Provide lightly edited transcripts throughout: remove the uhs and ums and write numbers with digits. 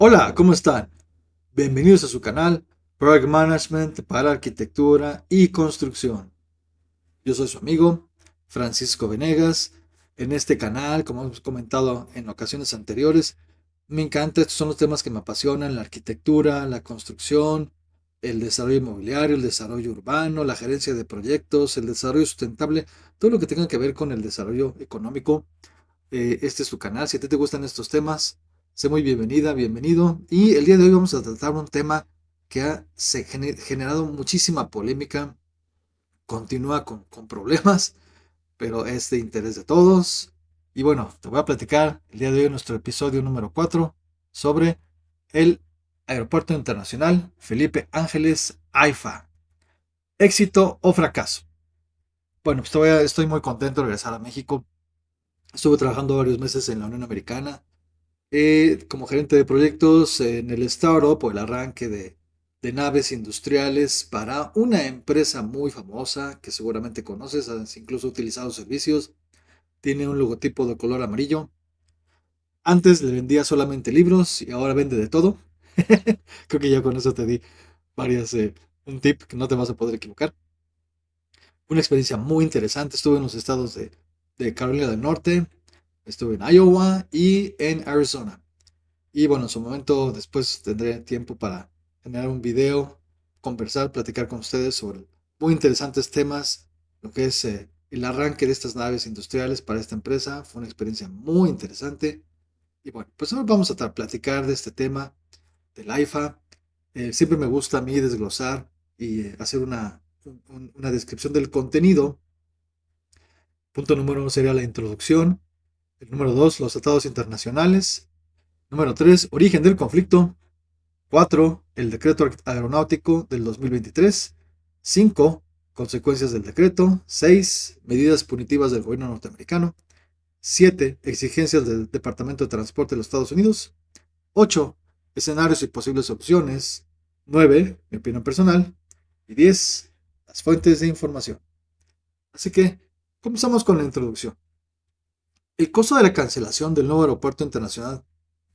Hola, ¿cómo están? Bienvenidos a su canal Project Management para Arquitectura y Construcción. Yo soy su amigo Francisco Venegas. En este canal, como hemos comentado en ocasiones anteriores, me encanta, estos son los temas que me apasionan: la arquitectura, la construcción, el desarrollo inmobiliario, el desarrollo urbano, la gerencia de proyectos, el desarrollo sustentable, todo lo que tenga que ver con el desarrollo económico. Este es tu canal. Si a ti te gustan estos temas, sé muy bienvenida, bienvenido. Y el día de hoy vamos a tratar un tema que ha generado muchísima polémica, continúa con problemas, pero es de interés de todos. Y bueno, te voy a platicar el día de hoy en nuestro episodio número 4 sobre el Aeropuerto Internacional Felipe Ángeles AIFA. ¿Éxito o fracaso? Bueno, pues estoy muy contento de regresar a México. Estuve trabajando varios meses en la Unión Americana como gerente de proyectos en el startup o el arranque de naves industriales para una empresa muy famosa que seguramente conoces, has incluso utilizado servicios. Tiene un logotipo de color amarillo. Antes le vendía solamente libros y ahora vende de todo. Creo que ya con eso te di varias, un tip que no te vas a poder equivocar. Una experiencia muy interesante. Estuve en los estados de Carolina del Norte, estuve en Iowa y en Arizona. Y bueno, en su momento después tendré tiempo para generar un video, conversar, platicar con ustedes sobre muy interesantes temas, lo que es el arranque de estas naves industriales para esta empresa. Fue una experiencia muy interesante. Y bueno, pues ahora vamos a platicar de este tema del AIFA. Siempre me gusta a mí desglosar y hacer una descripción del contenido. Punto número uno sería la introducción. El número dos, los tratados internacionales. Número tres, origen del conflicto. 4. El decreto aeronáutico del 2023. 5. Consecuencias del decreto. 6. Medidas punitivas del gobierno norteamericano. 7. Exigencias del Departamento de Transporte de los Estados Unidos. 8. Escenarios y posibles opciones. 9. Mi opinión personal. Y 10. Las fuentes de información. Así que comenzamos con la introducción. El costo de la cancelación del nuevo aeropuerto internacional,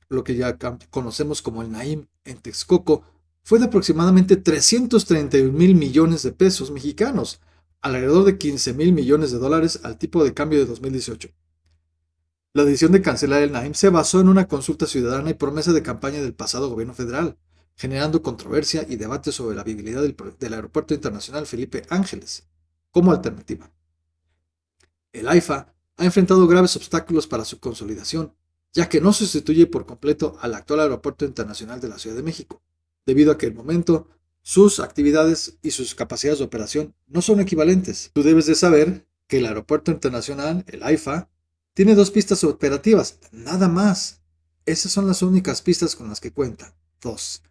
lo que ya conocemos como el Naim en Texcoco, fue de aproximadamente 331 mil millones de pesos mexicanos, alrededor de 15 mil millones de dólares al tipo de cambio de 2018. La decisión de cancelar el Naim se basó en una consulta ciudadana y promesa de campaña del pasado gobierno federal, generando controversia y debate sobre la viabilidad del Aeropuerto Internacional Felipe Ángeles como alternativa. El AIFA ha enfrentado graves obstáculos para su consolidación, ya que no sustituye por completo al actual Aeropuerto Internacional de la Ciudad de México, debido a que en el momento sus actividades y sus capacidades de operación no son equivalentes. Tú debes de saber que el Aeropuerto Internacional, el AIFA, tiene dos pistas operativas, nada más. Esas son las únicas pistas con las que cuenta. Dos.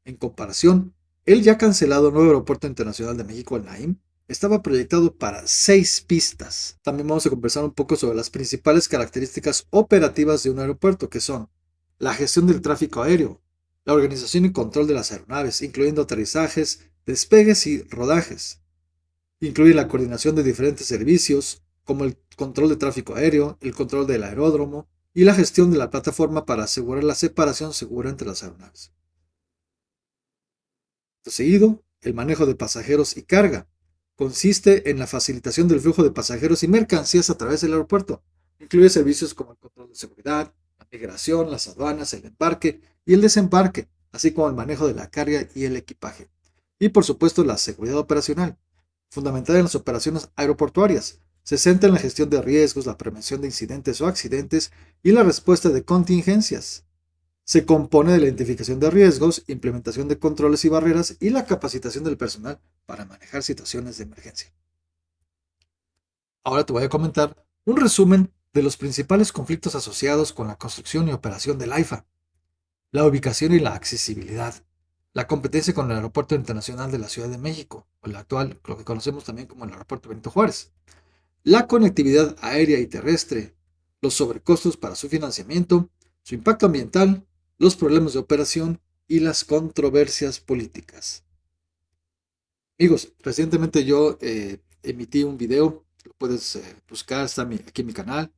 En comparación, el ya cancelado nuevo Aeropuerto Internacional de México, el NAIM, estaba proyectado para 6 pistas. También vamos a conversar un poco sobre las principales características operativas de un aeropuerto, que son la gestión del tráfico aéreo, la organización y control de las aeronaves, incluyendo aterrizajes, despegues y rodajes. Incluye la coordinación de diferentes servicios, como el control de tráfico aéreo, el control del aeródromo y la gestión de la plataforma para asegurar la separación segura entre las aeronaves. Seguido, el manejo de pasajeros y carga. Consiste en la facilitación del flujo de pasajeros y mercancías a través del aeropuerto. Incluye servicios como el control de seguridad, la migración, las aduanas, el embarque y el desembarque, así como el manejo de la carga y el equipaje. Y por supuesto la seguridad operacional, fundamentada en las operaciones aeroportuarias. Se centra en la gestión de riesgos, la prevención de incidentes o accidentes y la respuesta de contingencias. Se compone de la identificación de riesgos, implementación de controles y barreras y la capacitación del personal para manejar situaciones de emergencia. Ahora te voy a comentar un resumen de los principales conflictos asociados con la construcción y operación del AIFA: la ubicación y la accesibilidad, la competencia con el Aeropuerto Internacional de la Ciudad de México, o el actual, lo que conocemos también como el Aeropuerto Benito Juárez, la conectividad aérea y terrestre, los sobrecostos para su financiamiento, su impacto ambiental, los problemas de operación y las controversias políticas. Amigos, recientemente yo emití un video, lo puedes buscar, está aquí en mi canal.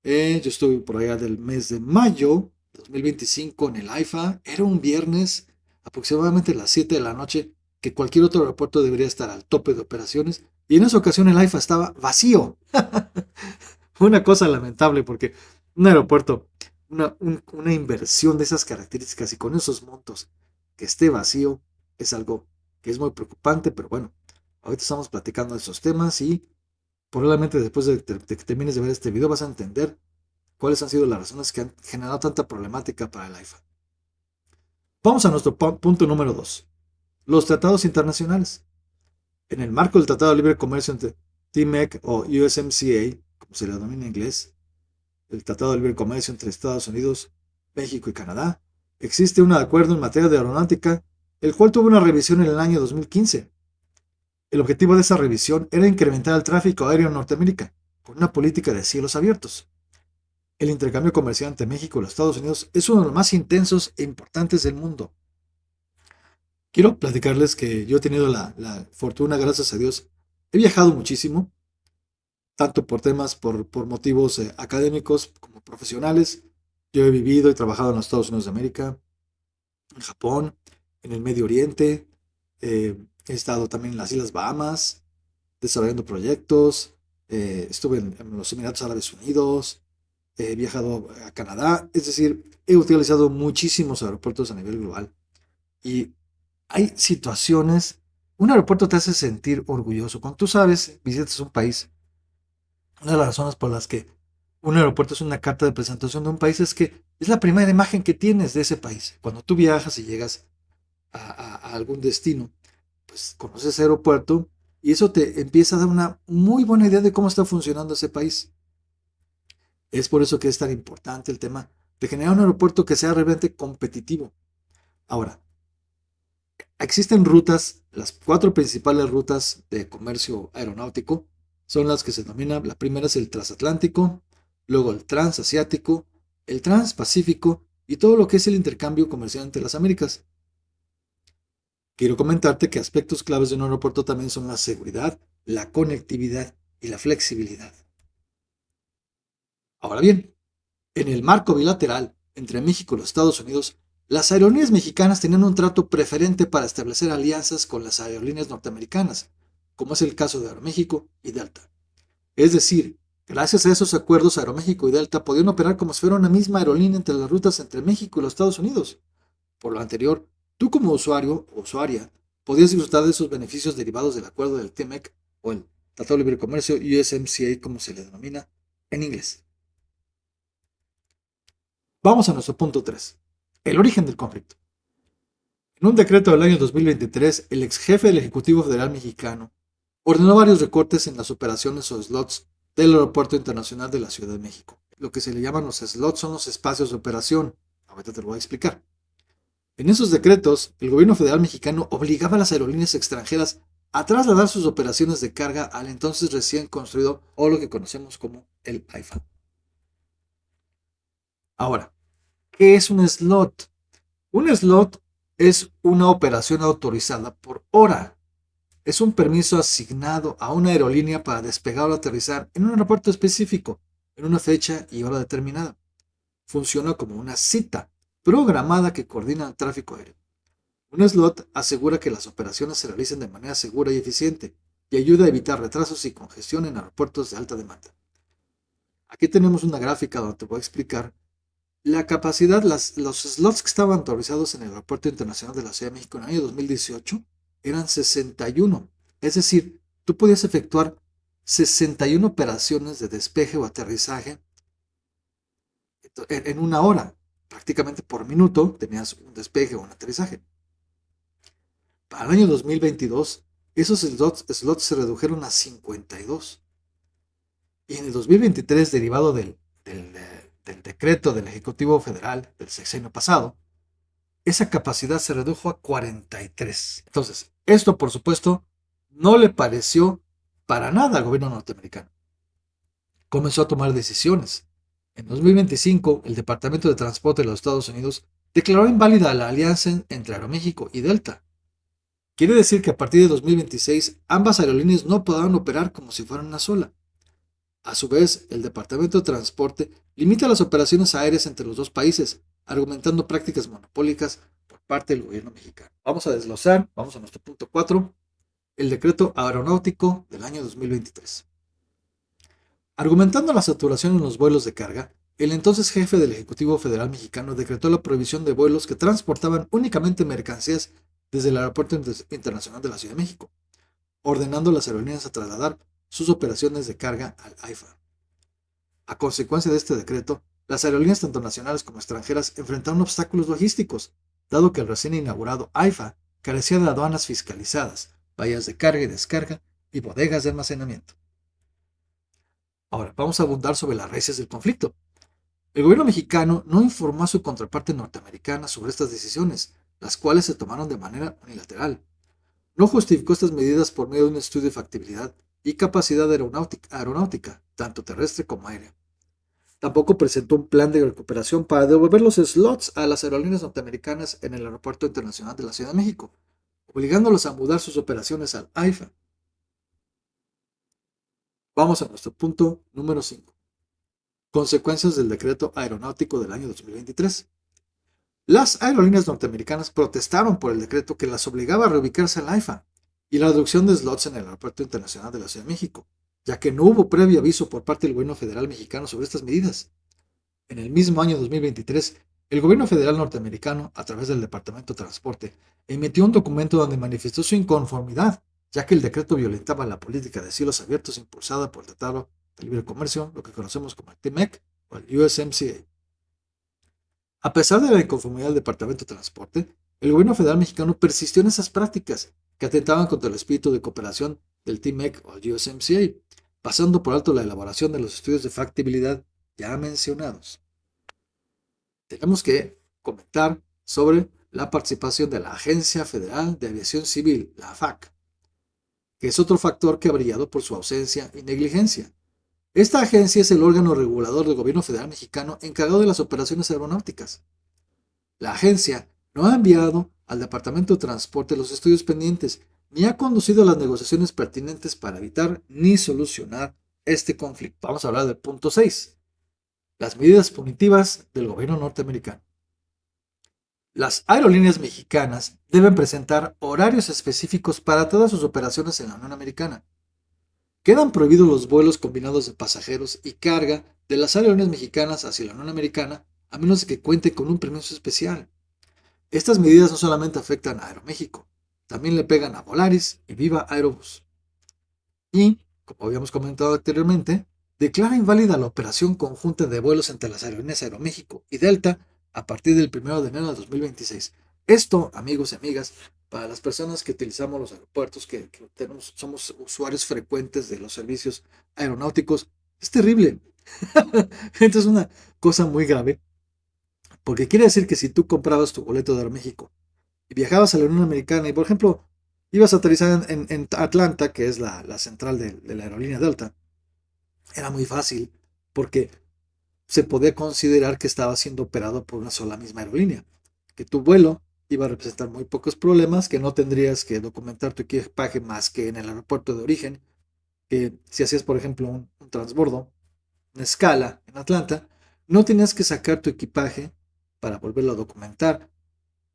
Yo estuve por allá del mes de mayo 2025 en el AIFA, era un viernes aproximadamente a las 7 de la noche, que cualquier otro aeropuerto debería estar al tope de operaciones, y en esa ocasión el AIFA estaba vacío. Fue una cosa lamentable porque un aeropuerto, una inversión de esas características y con esos montos que esté vacío es algo que es muy preocupante, pero bueno, ahorita estamos platicando de esos temas y probablemente después de que termines de ver este video vas a entender cuáles han sido las razones que han generado tanta problemática para el AIFA. Vamos a nuestro punto número 2. Los tratados internacionales. En el marco del Tratado de Libre Comercio entre TMEC o USMCA, como se le denomina en inglés, el Tratado de Libre Comercio entre Estados Unidos, México y Canadá, existe un acuerdo en materia de aeronáutica, el cual tuvo una revisión en el año 2015. El objetivo de esa revisión era incrementar el tráfico aéreo en Norteamérica, con una política de cielos abiertos. El intercambio comercial entre México y los Estados Unidos es uno de los más intensos e importantes del mundo. Quiero platicarles que yo he tenido la fortuna, gracias a Dios, he viajado muchísimo, tanto por temas, por motivos académicos como profesionales. Yo he vivido y trabajado en los Estados Unidos de América, en Japón, en el Medio Oriente, he estado también en las Islas Bahamas, desarrollando proyectos, estuve en los Emiratos Árabes Unidos, he viajado a Canadá, es decir, he utilizado muchísimos aeropuertos a nivel global y hay situaciones, un aeropuerto te hace sentir orgulloso. Cuando tú sabes, visitas un país, una de las razones por las que un aeropuerto es una carta de presentación de un país es que es la primera imagen que tienes de ese país. Cuando tú viajas y llegas a algún destino, pues conoces ese aeropuerto y eso te empieza a dar una muy buena idea de cómo está funcionando ese país. Es por eso que es tan importante el tema de generar un aeropuerto que sea realmente competitivo. Ahora, existen rutas, las 4 principales rutas de comercio aeronáutico son las que se denominan, la primera es el transatlántico, luego el transasiático, el transpacífico y todo lo que es el intercambio comercial entre las Américas. Quiero comentarte que aspectos claves de un aeropuerto también son la seguridad, la conectividad y la flexibilidad. Ahora bien, en el marco bilateral entre México y los Estados Unidos, las aerolíneas mexicanas tenían un trato preferente para establecer alianzas con las aerolíneas norteamericanas, como es el caso de Aeroméxico y Delta. Es decir, gracias a esos acuerdos, Aeroméxico y Delta podían operar como si fuera una misma aerolínea entre las rutas entre México y los Estados Unidos. Por lo anterior, tú como usuario o usuaria podías disfrutar de esos beneficios derivados del acuerdo del TMEC o el Tratado de Libre Comercio USMCA, como se le denomina en inglés. Vamos a nuestro punto 3. El origen del conflicto. En un decreto del año 2023, el ex jefe del Ejecutivo Federal mexicano ordenó varios recortes en las operaciones o slots del Aeropuerto Internacional de la Ciudad de México. Lo que se le llaman los slots son los espacios de operación. Ahorita te lo voy a explicar. En esos decretos, el gobierno federal mexicano obligaba a las aerolíneas extranjeras a trasladar sus operaciones de carga al entonces recién construido o lo que conocemos como el AIFA. Ahora, ¿qué es un slot? Un slot es una operación autorizada por hora. Es un permiso asignado a una aerolínea para despegar o aterrizar en un aeropuerto específico, en una fecha y hora determinada. Funciona como una cita programada que coordina el tráfico aéreo. Un slot asegura que las operaciones se realicen de manera segura y eficiente y ayuda a evitar retrasos y congestión en aeropuertos de alta demanda. Aquí tenemos una gráfica donde te voy a explicar la capacidad, los slots que estaban autorizados en el Aeropuerto Internacional de la Ciudad de México en el año 2018 eran 61. Es decir, tú podías efectuar 61 operaciones de despeje o aterrizaje en una hora. Prácticamente por minuto tenías un despeje o un aterrizaje. Para el año 2022, esos slots se redujeron a 52. Y en el 2023, derivado del decreto del Ejecutivo Federal del sexenio pasado, esa capacidad se redujo a 43. Entonces, esto por supuesto no le pareció para nada al gobierno norteamericano. Comenzó a tomar decisiones. En 2025, el Departamento de Transporte de los Estados Unidos declaró inválida la alianza entre Aeroméxico y Delta. Quiere decir que a partir de 2026 ambas aerolíneas no podrán operar como si fueran una sola. A su vez, el Departamento de Transporte limita las operaciones aéreas entre los dos países argumentando prácticas monopólicas por parte del gobierno mexicano. Vamos a desglosar, vamos a nuestro punto 4, el decreto aeronáutico del año 2023. Argumentando la saturación en los vuelos de carga, el entonces jefe del Ejecutivo Federal Mexicano decretó la prohibición de vuelos que transportaban únicamente mercancías desde el Aeropuerto Internacional de la Ciudad de México, ordenando a las aerolíneas a trasladar sus operaciones de carga al AIFA. A consecuencia de este decreto, las aerolíneas tanto nacionales como extranjeras enfrentaron obstáculos logísticos, dado que el recién inaugurado AIFA carecía de aduanas fiscalizadas, bahías de carga y descarga y bodegas de almacenamiento. Ahora, vamos a abundar sobre las raíces del conflicto. El gobierno mexicano no informó a su contraparte norteamericana sobre estas decisiones, las cuales se tomaron de manera unilateral. No justificó estas medidas por medio de un estudio de factibilidad y capacidad aeronáutica, tanto terrestre como aérea. Tampoco presentó un plan de recuperación para devolver los slots a las aerolíneas norteamericanas en el Aeropuerto Internacional de la Ciudad de México, obligándolos a mudar sus operaciones al AIFA. Vamos a nuestro punto número 5. Consecuencias del decreto aeronáutico del año 2023. Las aerolíneas norteamericanas protestaron por el decreto que las obligaba a reubicarse al AIFA y la reducción de slots en el Aeropuerto Internacional de la Ciudad de México, ya que no hubo previo aviso por parte del gobierno federal mexicano sobre estas medidas. En el mismo año 2023, el gobierno federal norteamericano, a través del Departamento de Transporte, emitió un documento donde manifestó su inconformidad, ya que el decreto violentaba la política de cielos abiertos impulsada por el Tratado de Libre Comercio, lo que conocemos como el TMEC o el USMCA. A pesar de la inconformidad del Departamento de Transporte, el gobierno federal mexicano persistió en esas prácticas que atentaban contra el espíritu de cooperación del TMEC o el USMCA, pasando por alto la elaboración de los estudios de factibilidad ya mencionados. Tenemos que comentar sobre la participación de la Agencia Federal de Aviación Civil, la AFAC, que es otro factor que ha brillado por su ausencia y negligencia. Esta agencia es el órgano regulador del gobierno federal mexicano encargado de las operaciones aeronáuticas. La agencia no ha enviado al Departamento de Transporte los estudios pendientes ni ha conducido las negociaciones pertinentes para evitar ni solucionar este conflicto. Vamos a hablar del punto 6. Las medidas punitivas del gobierno norteamericano. Las aerolíneas mexicanas deben presentar horarios específicos para todas sus operaciones en la Unión Americana. Quedan prohibidos los vuelos combinados de pasajeros y carga de las aerolíneas mexicanas hacia la Unión Americana a menos de que cuenten con un permiso especial. Estas medidas no solamente afectan a Aeroméxico, también le pegan a Volaris y Viva Aerobús. Y, como habíamos comentado anteriormente, declara inválida la operación conjunta de vuelos entre las aerolíneas Aeroméxico y Delta a partir del 1 de enero de 2026. Esto, amigos y amigas, para las personas que utilizamos los aeropuertos, que somos usuarios frecuentes de los servicios aeronáuticos, es terrible. Esto es una cosa muy grave, porque quiere decir que si tú comprabas tu boleto de Aeroméxico y viajabas a la Unión Americana y, por ejemplo, ibas a aterrizar en Atlanta, que es la central de la aerolínea Delta, era muy fácil porque se podía considerar que estaba siendo operado por una sola misma aerolínea, que tu vuelo iba a representar muy pocos problemas, que no tendrías que documentar tu equipaje más que en el aeropuerto de origen, que si hacías, por ejemplo, un transbordo, una escala en Atlanta, no tenías que sacar tu equipaje para volverlo a documentar.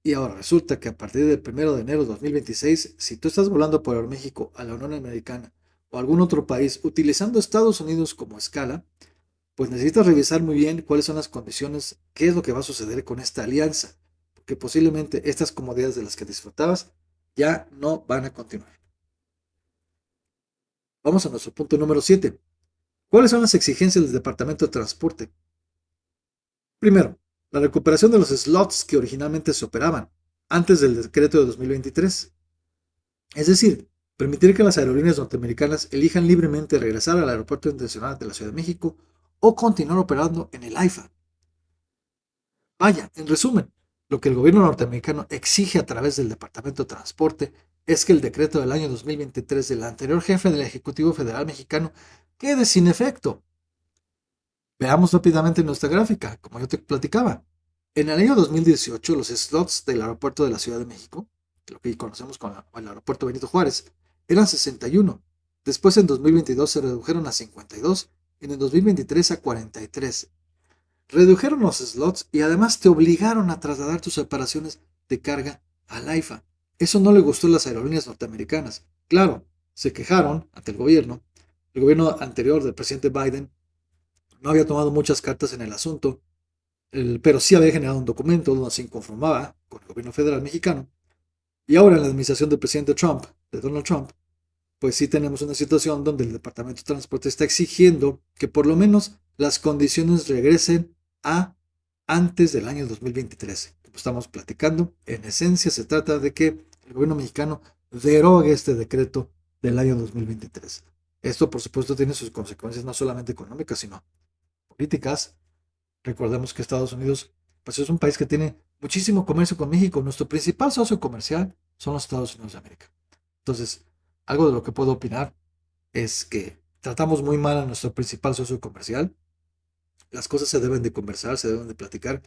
Y ahora resulta que a partir del 1 de enero de 2026, si tú estás volando por Aeroméxico a la Unión Americana o algún otro país utilizando Estados Unidos como escala, pues necesitas revisar muy bien cuáles son las condiciones, qué es lo que va a suceder con esta alianza, porque posiblemente estas comodidades de las que disfrutabas ya no van a continuar. Vamos a nuestro punto número 7. ¿Cuáles son las exigencias del Departamento de Transporte? Primero, la recuperación de los slots que originalmente se operaban antes del decreto de 2023. Es decir, permitir que las aerolíneas norteamericanas elijan libremente regresar al Aeropuerto Internacional de la Ciudad de México o continuar operando en el AIFA. Vaya, en resumen, lo que el gobierno norteamericano exige a través del Departamento de Transporte es que el decreto del año 2023 del anterior jefe del Ejecutivo Federal Mexicano quede sin efecto. Veamos rápidamente nuestra gráfica, como yo te platicaba. En el año 2018, los slots del aeropuerto de la Ciudad de México, lo que conocemos como el aeropuerto Benito Juárez, eran 61. Después en 2022 se redujeron a 52 y en el 2023 a 43. redujeron los slots y además te obligaron a trasladar tus operaciones de carga al AIFA. Eso no le gustó a las aerolíneas norteamericanas. Claro, se quejaron ante el gobierno. El gobierno anterior del presidente Biden no había tomado muchas cartas en el asunto, pero sí había generado un documento donde se inconformaba con el gobierno federal mexicano. Y ahora en la administración del presidente Trump, de Donald Trump, pues sí tenemos una situación donde el Departamento de Transporte está exigiendo que por lo menos las condiciones regresen a antes del año 2023. Como estamos platicando, en esencia se trata de que el gobierno mexicano derogue este decreto del año 2023. Esto, por supuesto, tiene sus consecuencias no solamente económicas, sino políticas. Recordemos que Estados Unidos pues es un país que tiene muchísimo comercio con México. Nuestro principal socio comercial son los Estados Unidos de América. Entonces, algo de lo que puedo opinar es que tratamos muy mal a nuestro principal socio comercial. Las cosas se deben de conversar, se deben de platicar.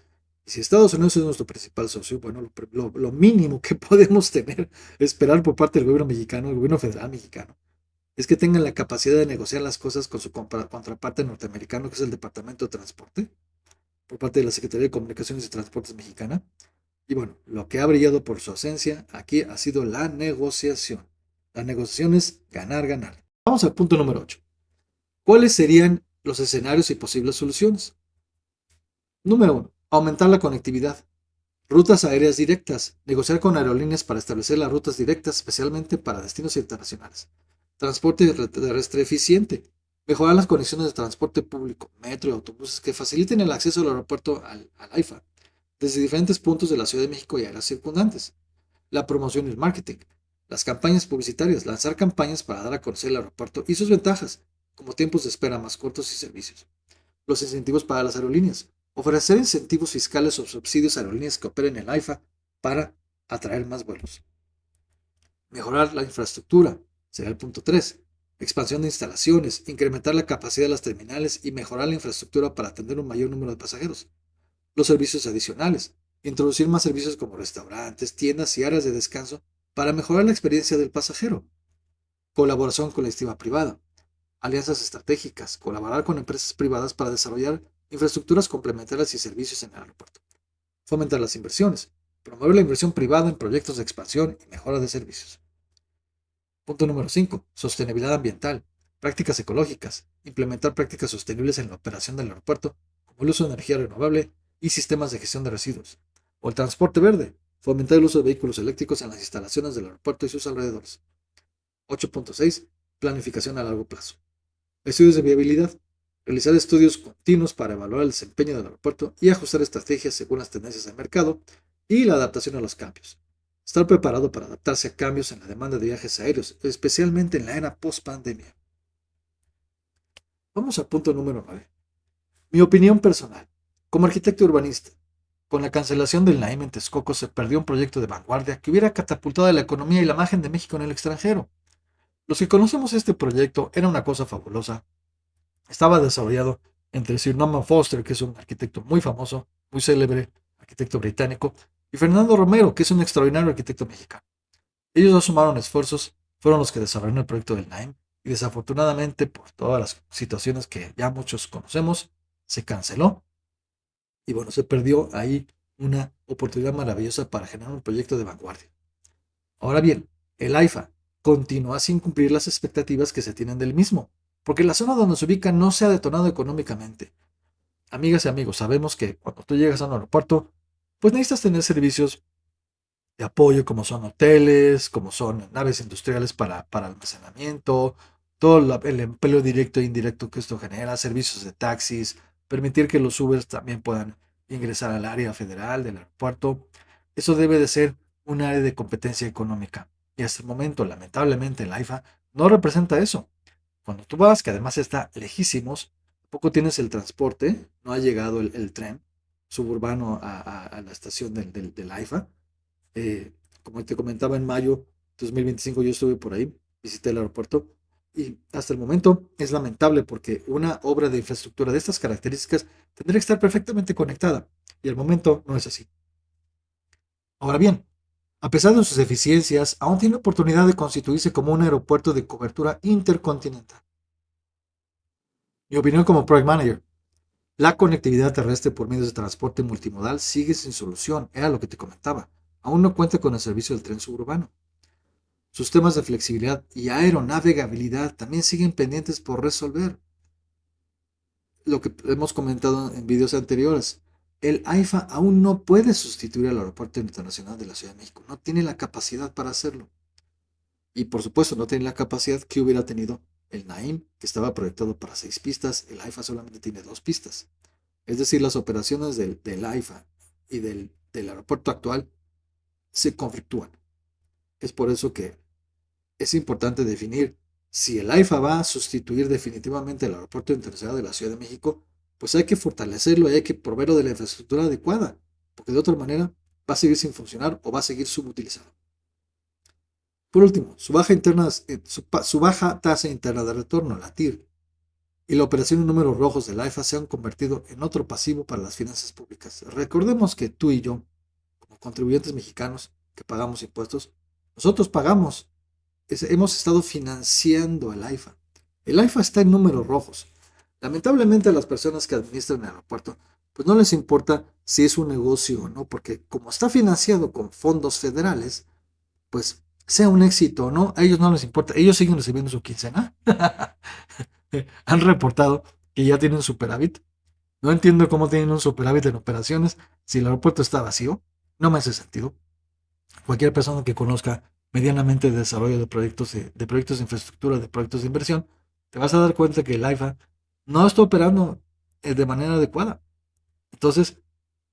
Y si Estados Unidos es nuestro principal socio, bueno, lo mínimo que podemos tener, esperar por parte del gobierno mexicano, el gobierno federal mexicano, es que tengan la capacidad de negociar las cosas con su contraparte norteamericano, que es el Departamento de Transporte, por parte de la Secretaría de Comunicaciones y Transportes mexicana. Y bueno, lo que ha brillado por su ausencia aquí ha sido la negociación. La negociación es ganar, ganar. Vamos al punto número 8. ¿Cuáles serían los escenarios y posibles soluciones? Número 1. Aumentar la conectividad. Rutas aéreas directas. Negociar con aerolíneas para establecer las rutas directas, especialmente para destinos internacionales. Transporte terrestre eficiente. Mejorar las conexiones de transporte público, metro y autobuses que faciliten el acceso al aeropuerto al AIFA, desde diferentes puntos de la Ciudad de México y áreas circundantes. La promoción y el marketing. Las campañas publicitarias. Lanzar campañas para dar a conocer el aeropuerto y sus ventajas, como tiempos de espera más cortos y servicios. Los incentivos para las aerolíneas. Ofrecer incentivos fiscales o subsidios a aerolíneas que operen en el AIFA para atraer más vuelos. Mejorar la infraestructura. Será el punto 3. Expansión de instalaciones, incrementar la capacidad de las terminales y mejorar la infraestructura para atender un mayor número de pasajeros. Los servicios adicionales. Introducir más servicios como restaurantes, tiendas y áreas de descanso para mejorar la experiencia del pasajero. Colaboración con la estima privada. Alianzas estratégicas. Colaborar con empresas privadas para desarrollar infraestructuras complementarias y servicios en el aeropuerto. Fomentar las inversiones. Promover la inversión privada en proyectos de expansión y mejora de servicios. Punto número 5. Sostenibilidad ambiental. Prácticas ecológicas. Implementar prácticas sostenibles en la operación del aeropuerto, como el uso de energía renovable y sistemas de gestión de residuos. O el transporte verde. Fomentar el uso de vehículos eléctricos en las instalaciones del aeropuerto y sus alrededores. 8.6. Planificación a largo plazo. Estudios de viabilidad. Realizar estudios continuos para evaluar el desempeño del aeropuerto y ajustar estrategias según las tendencias del mercado y la adaptación a los cambios. Estar preparado para adaptarse a cambios en la demanda de viajes aéreos, especialmente en la era post-pandemia. Vamos al punto número 9. Mi opinión personal. Como arquitecto urbanista, con la cancelación del Naim en Texcoco se perdió un proyecto de vanguardia que hubiera catapultado la economía y la imagen de México en el extranjero. Los que conocemos este proyecto era una cosa fabulosa. Estaba desarrollado entre Sir Norman Foster, que es un arquitecto muy famoso, muy célebre, arquitecto británico, y Fernando Romero, que es un extraordinario arquitecto mexicano. Ellos dos sumaron esfuerzos, fueron los que desarrollaron el proyecto del Naim, y desafortunadamente, por todas las situaciones que ya muchos conocemos, se canceló. Y bueno, se perdió ahí una oportunidad maravillosa para generar un proyecto de vanguardia. Ahora bien, el AIFA continúa sin cumplir las expectativas que se tienen del mismo, porque la zona donde se ubica no se ha detonado económicamente. Amigas y amigos, sabemos que cuando tú llegas a un aeropuerto, pues necesitas tener servicios de apoyo como son hoteles, como son naves industriales para almacenamiento, todo el empleo directo e indirecto que esto genera, servicios de taxis, permitir que los Ubers también puedan ingresar al área federal del aeropuerto. Eso debe de ser un área de competencia económica. Y hasta el momento, lamentablemente, el AIFA no representa eso. Cuando tú vas, que además está lejísimos, poco tienes el transporte, no ha llegado el tren suburbano a la estación del AIFA. Como te comentaba, en mayo de 2025 yo estuve por ahí, visité el aeropuerto y hasta el momento es lamentable porque una obra de infraestructura de estas características tendría que estar perfectamente conectada y al momento no es así. Ahora bien, a pesar de sus eficiencias, aún tiene oportunidad de constituirse como un aeropuerto de cobertura intercontinental. Mi opinión como Project Manager. La conectividad terrestre por medios de transporte multimodal sigue sin solución, era lo que te comentaba. Aún no cuenta con el servicio del tren suburbano. Sus temas de flexibilidad y aeronavegabilidad también siguen pendientes por resolver. Lo que hemos comentado en videos anteriores, el AIFA aún no puede sustituir al Aeropuerto Internacional de la Ciudad de México, no tiene la capacidad para hacerlo. Y por supuesto no tiene la capacidad que hubiera tenido el Naim, que estaba proyectado para 6 pistas, el AIFA solamente tiene 2 pistas. Es decir, las operaciones del AIFA y del aeropuerto actual se conflictúan. Es por eso que es importante definir si el AIFA va a sustituir definitivamente el Aeropuerto Internacional de la Ciudad de México, pues hay que fortalecerlo y hay que proveerlo de la infraestructura adecuada, porque de otra manera va a seguir sin funcionar o va a seguir subutilizado. Por último, su baja tasa interna de retorno, la TIR, y la operación en números rojos del AIFA se han convertido en otro pasivo para las finanzas públicas. Recordemos que tú y yo, como contribuyentes mexicanos que pagamos impuestos, nosotros pagamos, hemos estado financiando el AIFA. El AIFA está en números rojos. Lamentablemente a las personas que administran el aeropuerto, pues no les importa si es un negocio o no, porque como está financiado con fondos federales, pues sea un éxito o no, a ellos no les importa, ellos siguen recibiendo su quincena. Han reportado que ya tienen superávit. No entiendo cómo tienen un superávit en operaciones si el aeropuerto está vacío. No me hace sentido. Cualquier persona que conozca medianamente el desarrollo de proyectos de infraestructura, de proyectos de inversión, te vas a dar cuenta que el AIFA no está operando de manera adecuada. Entonces,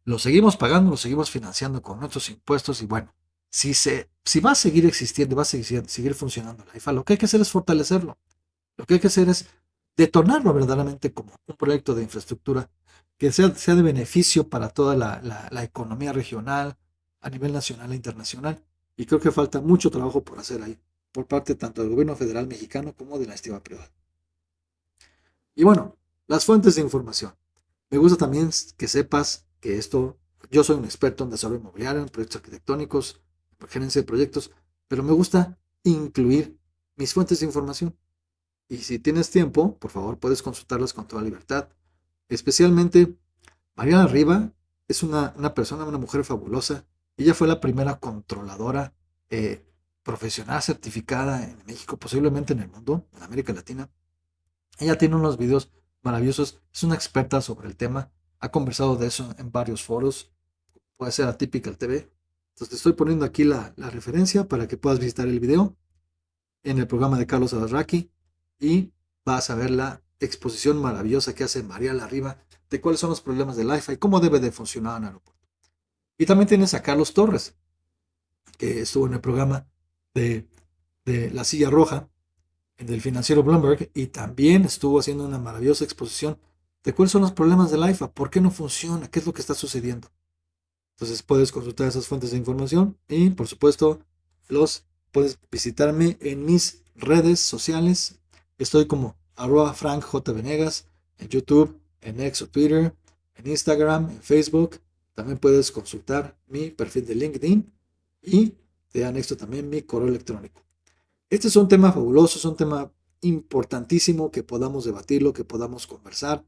lo seguimos pagando, lo seguimos financiando con nuestros impuestos y bueno, si va a seguir existiendo, va a seguir funcionando el AIFA, lo que hay que hacer es fortalecerlo. Lo que hay que hacer es detonarlo verdaderamente como un proyecto de infraestructura que sea de beneficio para toda la economía regional, a nivel nacional e internacional. Y creo que falta mucho trabajo por hacer ahí, por parte tanto del gobierno federal mexicano como de la iniciativa privada. Y bueno, las fuentes de información. Me gusta también que sepas que yo soy un experto en desarrollo inmobiliario, en proyectos arquitectónicos, en gerencia de proyectos, pero me gusta incluir mis fuentes de información. Y si tienes tiempo, por favor, puedes consultarlas con toda libertad. Especialmente, Mariana Riva es una persona, una mujer fabulosa. Ella fue la primera controladora profesional certificada en México, posiblemente en el mundo, en América Latina. Ella tiene unos videos maravillosos, es una experta sobre el tema, ha conversado de eso en varios foros, puede ser Atypical TV. Entonces te estoy poniendo aquí la referencia para que puedas visitar el video en el programa de Carlos Alarraqui y vas a ver la exposición maravillosa que hace María Larriba de cuáles son los problemas del IFA y cómo debe de funcionar un aeropuerto. Y también tienes a Carlos Torres, que estuvo en el programa de, de La Silla Roja, del financiero Bloomberg, y también estuvo haciendo una maravillosa exposición de cuáles son los problemas del IFA, por qué no funciona, qué es lo que está sucediendo. Entonces puedes consultar esas fuentes de información y, por supuesto, puedes visitarme en mis redes sociales. Estoy como @FrankJVenegas en YouTube, en X o Twitter, en Instagram, en Facebook. También puedes consultar mi perfil de LinkedIn y te anexo también mi correo electrónico. Este es un tema fabuloso, es un tema importantísimo que podamos debatirlo, que podamos conversar.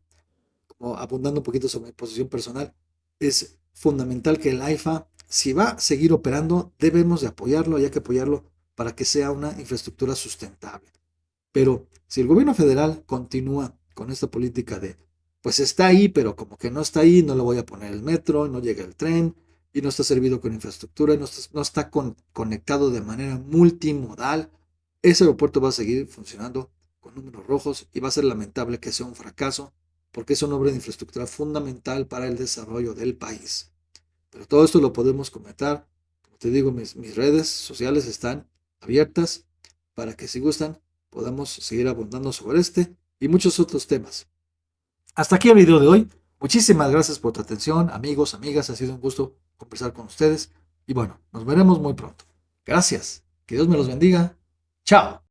Como abundando un poquito sobre mi posición personal, es fundamental que el AIFA, si va a seguir operando, debemos de apoyarlo, hay que apoyarlo para que sea una infraestructura sustentable. Pero si el gobierno federal continúa con esta política de, pues está ahí, pero como que no está ahí, no le voy a poner el metro, no llega el tren, y no está servido con infraestructura, no está conectado de manera multimodal, ese aeropuerto va a seguir funcionando con números rojos y va a ser lamentable que sea un fracaso porque es una obra de infraestructura fundamental para el desarrollo del país. Pero todo esto lo podemos comentar. Como te digo, mis redes sociales están abiertas para que si gustan podamos seguir abundando sobre este y muchos otros temas. Hasta aquí el video de hoy. Muchísimas gracias por tu atención, amigos, amigas. Ha sido un gusto conversar con ustedes. Y bueno, nos veremos muy pronto. Gracias. Que Dios me los bendiga. Chao.